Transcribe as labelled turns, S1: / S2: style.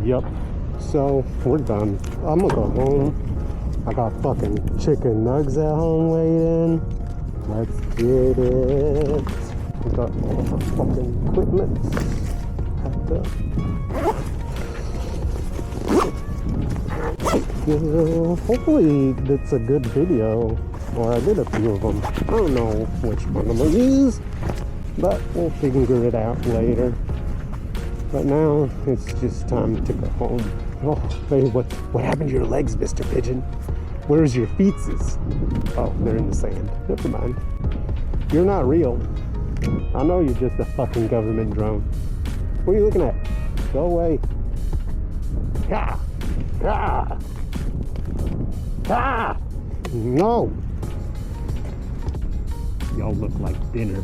S1: Yep. So, we're done. I'm gonna go home. I got fucking chicken nugs at home waiting. Let's get it. We got all our fucking equipment. Hopefully it's a good video, or I did a few of them. I don't know which one I'm gonna use, but we'll figure it out later. But now it's just time to go home. Oh, hey, what happened to your legs, Mr. Pigeon? Where's your feetses? Oh, they're in the sand. Never mind. You're not real. I know you're just a fucking government drone. What are you looking at? Go away. Ah! Ah! Ah! No! Y'all look like dinner.